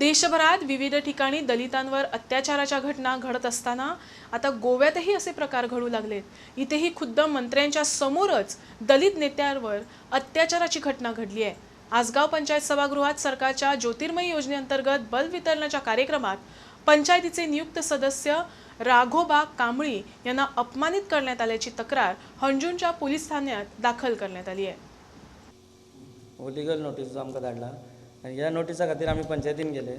देशभरात विविध ठिकाणी दलितांवर अत्याचाराच्या घटना घडत असताना आता गोव्यातही असे प्रकार घडू लागलेत. इथेही खुद्द मंत्र्यांच्या समोरच दलित नेत्यांवर अत्याचाराची घटना घडली आहे. आसगाव पंचायत सभागृहात सरकारच्या ज्योतिर्मयी योजनेअंतर्गत बल्ब वितरणाच्या कार्यक्रमात पंचायतीचे नियुक्त सदस्य राघोबा कांबळी यांना अपमानित करण्यात आल्याची तक्रार हंजूनच्या पोलीस ठाण्यात दाखल करण्यात आली आहे. लिगल नोटीस आमकां धाडला आनी ह्या नोटिसा खातीर आमी पंचायतीन गेले.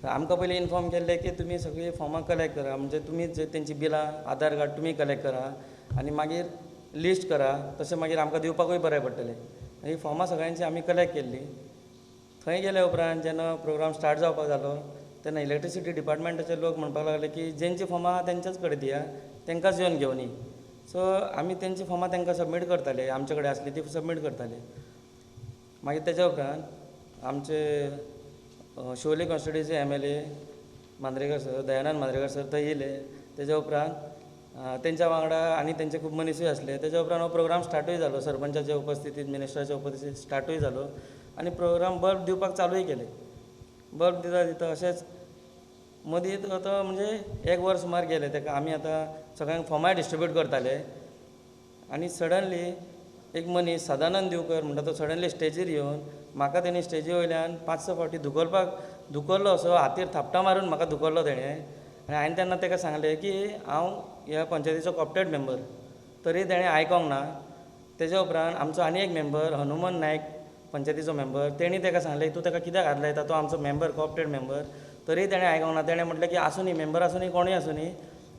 आमकां पयलीं इन्फॉर्म केल्लें की तुमी सगळीं फॉर्मां कलेक्ट करा, म्हणजे तुमी तेंची बिलां आधार कार्ड तुमी कलेक्ट करा आनी मागीर लिस्ट करा, तशें मागीर आमकां दिवपाकूय बरें पडटलें. ही फॉर्मां सगळ्यांची आमी कलेक्ट केल्ली. थंय गेले उपरांत जेन्ना प्रोग्राम स्टार्ट जावपाक जालो तेन्ना इलेक्ट्रिसिटी डिपार्टमेंटाचे लोक म्हणपाक लागले की जेंची फॉर्मां आहा तेंच्याच कडेन दिया, तेंकांच येवन घेवन ये. सो आमी तेंची फॉर्मां तेंकां सबमीट करताले, आमचे कडेन आसली ती सबमीट करताले. मागीर तेच्या उपरांत आमचे Siolim constituency MLA Mandrekar sir, Dayanand Mandrekar sir थंय येयले. तेच्या उपरांत तेंच्या वांगडा आनी तेंचे खूब मनीसूय आसले. तेच्या उपरांत हो प्रोग्राम स्टार्टूय जालो, सरपंचाच्या उपस्थितीत, मिनिस्टराच्या उपस्थितीत स्टार्टूय जालो आनी प्रोग्राम बल्ब दिवपाक चालूय केले. बल्ब दिता दिता अशेंच मदीं तो म्हणजे एक वर सुमार गेले. ताका आमी आतां सगळ्यांक फॉर्माय डिस्ट्रिब्यूट करताले आनी सडनली एक मनीस सदानंद दिवकर म्हणटा तो सडनली स्टेजीर येवन म्हाका तेणी स्टेजी वयल्यान 5-6 फावटी धुकल्लो असो, हातीर थापटां मारून म्हाका धुकल्लो तेणें. आनी हांवें तेन्ना ताका सांगलें की हांव ह्या पंचायतीचो कॉप्टेड मेंबर. तरी तेणें आयकोंक ना. तेच्या उपरांत आमचो आनी एक मेंबर हनुमन नायक पंचायतीचो मेंबर, तेणी ताका सांगलें तूं ताका कित्याक हात लायता, तो आमचो मेंबर, कॉप्टेड मेंबर. तरी तेणें आयकोंक ना. तेणें म्हटलें की आसूं न्ही, मेंबर आसूं न्ही, कोणूय आसूं न्ही,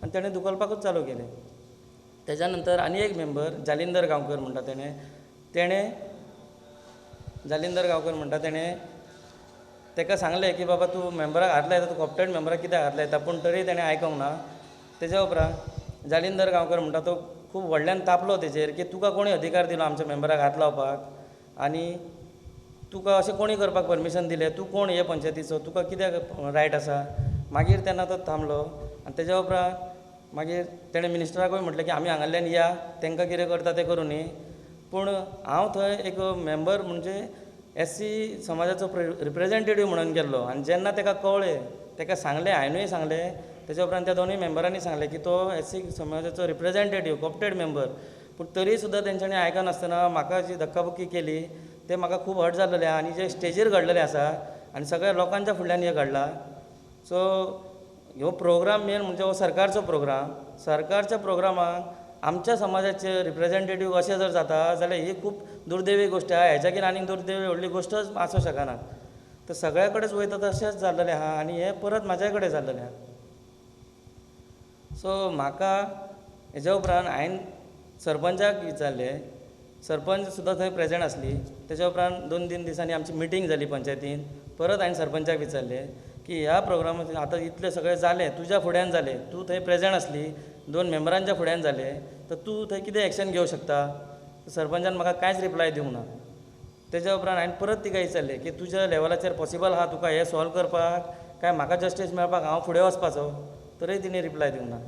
आनी तेणें धुकलपाकूच चालू केलें. तेच्या नंतर आनी एक मेंबर जालिंदर गांवकर म्हणटा तेणें ताका सांगलें की बाबा तूं मेंबराक हात लायता, तूं कॉप्टेड मेंबराक कित्याक हात लायता, पूण तरी तेणें आयकोंक ना. तेच्या उपरांत जालिंदर गांवकर म्हणटा तो खूब व्हडल्यान तापलो तेचेर की तुका कोणी अधिकार दिलो आमच्या मेंबराक हात लावपाक, आनी तुका अशें कोणी करपाक परमिशन दिलें, तूं कोण हे पंचायतीचो, तुका कित्याक रायट आसा. मागीर तेन्ना तो थांबलो आनी तेच्या उपरांत मागीर तेणें मिनिस्टराकूय म्हटलें की आमी हांगाल्यान या, तांकां कितें करता तें करूं न्ही. पूण हांव थंय एक मेंबर म्हणजे SC समाजाचो रिप्रेजेंटेटीव म्हणून गेल्लो. आनी जेन्ना ताका कळ्ळें, ताका सांगलें, हांवेंनूय सांगलें, तेच्या उपरांत त्या दोनूय मेंबरांनी सांगलें की तो SC समाजाचो रिप्रेजेंटेटीव, कॉप्टेड मेंबर. पूण तरी सुद्दां तेंच्यांनी आयकनासतना म्हाका जी धक्काबुक्की केली तें म्हाका खूब हर्ट जाल्लेलें. आनी जे स्टेजीर घडलेलें आसा आनी सगळ्या लोकांच्या फुडल्यान हें घडलां. सो हो प्रोग्राम मेन म्हणजे हो सरकारचो प्रोग्राम. सरकारच्या प्रोग्रामाक आमच्या समाजाचे रिप्रेजेंटेटीव अशें जर जाता जाल्यार ही खूब दुर्दैवी गोश्ट आहा. हेच्याकीन आनी दुर्दैवी व्हडली गोश्टच आसूं शकना. तर सगळ्या कडेच वयता तशेंच जाल्लेलें आहा आनी हें परत म्हाज्या कडेन जाल्लेलें आहा. सो म्हाका हेच्या उपरांत हांवें सरपंचाक विचारलें. सरपंच सुद्दां थंय प्रेजेंट आसली. तेच्या उपरांत 2-3 दिसांनी आमची मिटींग जाली पंचायतीन. परत हांवें सरपंचाक विचारलें की ह्या प्रोग्रामाचें आतां इतलें सगळें जालें, तुज्या फुड्यान जालें, तूं थंय प्रेजेंट आसली, 2 मेंबरांच्या फुड्यान जालें, तर तूं थंय कितें एक्शन घेवंक शकता. सरपंचान म्हाका कांयच रिप्लाय दिवंक ना. तेच्या उपरांत हांवें परत तिका विचारलें की तुज्या लेवलाचेर पॉसिबल आहा तुका हें सॉल्व करपाक, काय म्हाका जस्टीस मेळपाक हांव फुडें वचपाचो. तरी तिणें रिप्लाय दिवंक ना.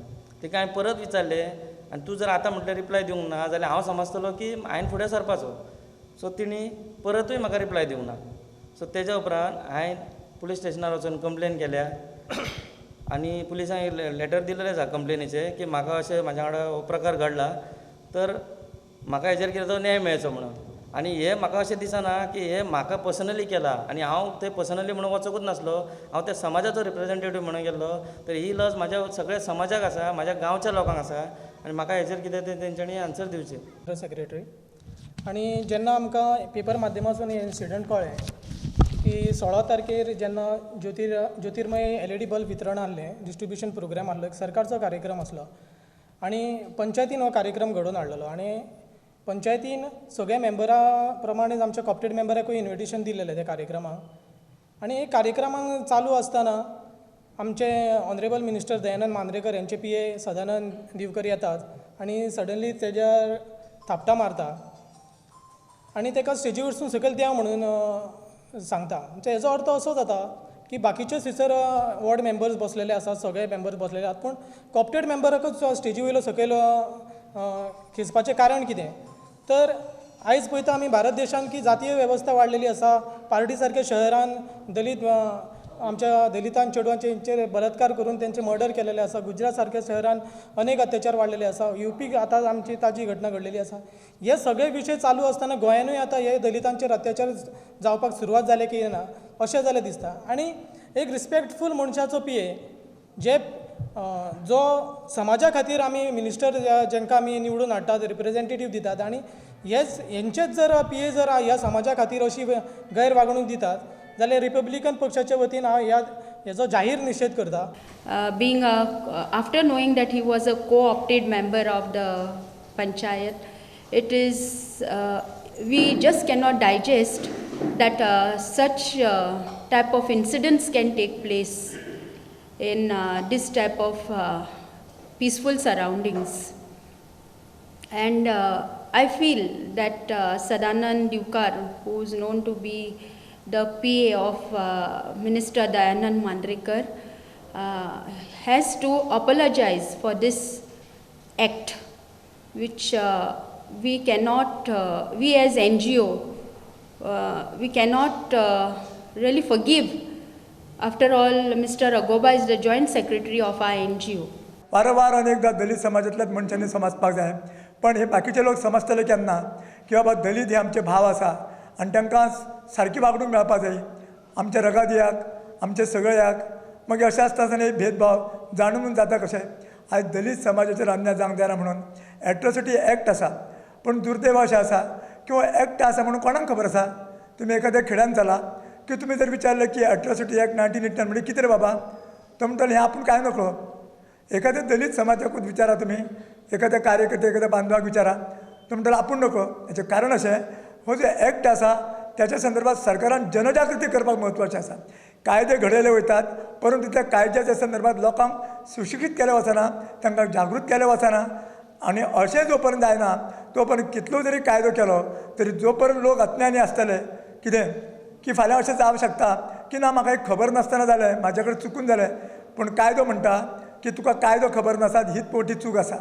तिका हांवें परत विचारलें आनी तूं जर आतां म्हटलें रिप्लाय दिवंक ना जाल्यार हांव समजतलो की हांवें फुडें सरपाचो. सो तिणी परतूय म्हाका रिप्लाय दिवंक ना. सो तेच्या उपरांत हांवें पुलीस स्टेशनार वचून कंप्लेन केल्या आनी पुलिसांक लेटर दिलेलें आसा कंप्लेनीचें की म्हाका अशें म्हाज्या वांगडा हो प्रकार घडला, तर म्हाका हेजेर कितें तो न्याय मेळचो म्हणून. आनी हें म्हाका अशें दिसना की हें म्हाका पर्सनली केलां आनी हांव थंय पर्सनली म्हणून वचोंकूच नासलो. हांव त्या समाजाचो रिप्रेजेंटेटीव म्हणून गेल्लो. तर ही लज म्हाज्या सगळ्या समाजाक आसा, म्हाज्या गांवच्या लोकांक आसा आनी म्हाका हेजेर कितें तें तेंच्यांनी आन्सर दिवचें. सेक्रेटरी आनी जेन्ना आमकां पेपर माध्यमांतसून हें इन्सिडंट कळ्ळें की 16 तारखेर जेन्ना ज्योतिर्मय LED बल्ब वितरण आसलें, डिस्ट्रिब्युशन प्रोग्राम आसलो, एक सरकारचो कार्यक्रम आसलो आनी पंचायतीन हो कार्यक्रम घडोवन हाडलेलो. आनी पंचायतीन सगळ्या मेंबरां प्रमाणेच आमच्या कॉप्टेड मेंबराकूय इन्विटेशन दिलेलें त्या कार्यक्रमाक. आनी कार्यक्रमाक चालू आसतना आमचे ऑनरेबल मिनिस्टर दयानंद मांद्रेकर यांचे PA सदानंद दिवकर येतात आनी सडनली तेज्यार थापटां मारता आनी ताका स्टेजी वरसून सकयल देंव म्हणून सांगता. म्हणजे हेजो अर्थ असो जाता की बाकीचे थंयसर वॉर्ड मेंबर्स बसलेले आसात, सगळे मेंबर्स बसलेले आसात, पूण कॉप्टेड मेंबराकूच स्टेजी वयलो सकयल खेचपाचें कारण कितें. तर आयज पळयता आमी भारत देशांत की जातीय वेवस्था वाडलेली आसा. पार्टी सारक्या शहरान दलीत आमच्या दलितां चेडवांचेर बलात्कार करून त्यांचे मर्डर केलेले आसा. गुजरात सारख्या शहरान अनेक अत्याचार वाडलेले आसा. UP आतां आमची ताजी घटना घडलेली आसा. हे सगळे विशय चालू असताना गोंयानूय आतां हे दलितांचेर अत्याचार जावपाक सुरवात जाले की ना अशें जालें दिसता. आनी एक रिस्पेक्टफूल मनशाचो PA जे जो समाजा खातीर आमी मिनिस्टर जेंकां आमी निवडून हाडटात, रिप्रेझेंटेटीव दितात, आनी हेंचेच जर PA जर ह्या समाजा खातीर अशी गैरवागणूक दितात जाल्यार रिपब्लिकन पक्षाच्या वतीन हांव हेजो जाहीर निशेध करता. Being after knowing that he was a co-opted member of the panchayat, it is we just cannot digest that such type of incidents can take place in this type of peaceful surroundings. And I feel that Sadanand Dukar, who is known to be the PA of Minister Dayanand Mandrekar, has to apologize for this act, which we cannot, we as NGO, we cannot really forgive. After all, Mr. Agoba is the Joint Secretary of our NGO. वारंवार अनेकदा दलित समाजातल्याच मनशांनी समजपाक जाय, पण हे बाकीचे लोक समजतले केन्ना की बाबा दलित हे आमचे भाव आसा आनी तांकां सारकी वागणूक मेळपाक जाय. आमच्या रगादियाक, आमचे सगळ्याक मागीर अशें आसता आसतना भेदभाव जाणून जाता कशें. आयज दलित समाजाचेर अन्याय जावंक जायना म्हणून एट्रोसिटी एक्ट आसा, पण दुर्दैव अशें आसा की हो एक्ट आसा म्हणून कोणाक खबर आसा. तुमी एखाद्या खेड्यान चला की तुमी जर विचारलें की एट्रोसिटी एक्ट 1989 म्हणजे कितें रे बाबा, तो म्हणटलो हें आपूण कांय नकळो. एखाद्या दलित समाजाकूच विचारा तुमी, एखाद्या कार्यकर्ते एखाद्या बांदवाक विचारा, तो म्हणटलो आपूण नकळो. हेचें कारण अशें, हो जो एक्ट आसा त्याच्या संदर्भात सरकारान जनजागृती करपाक म्हत्वाचें आसा. कायदे घडयले वयतात, परंतु त्या कायद्याच्या संदर्भात लोकांक सुशिक्षीत केले वचना, तांकां जागृत केले वचना. आनी अशें जो पर्यंत जायना तो पर्यंत कितलो जरी कायदो केलो तरी जो पर्यंत लोक अज्ञानी आसतले कितें की फाल्यां अशें जावं शकता की ना म्हाका एक खबर नासतना जालें, म्हाजे कडेन चुकून जालें, पूण कायदो म्हणटा की तुका कायदो खबर नासा हीच मोठी चूक आसा.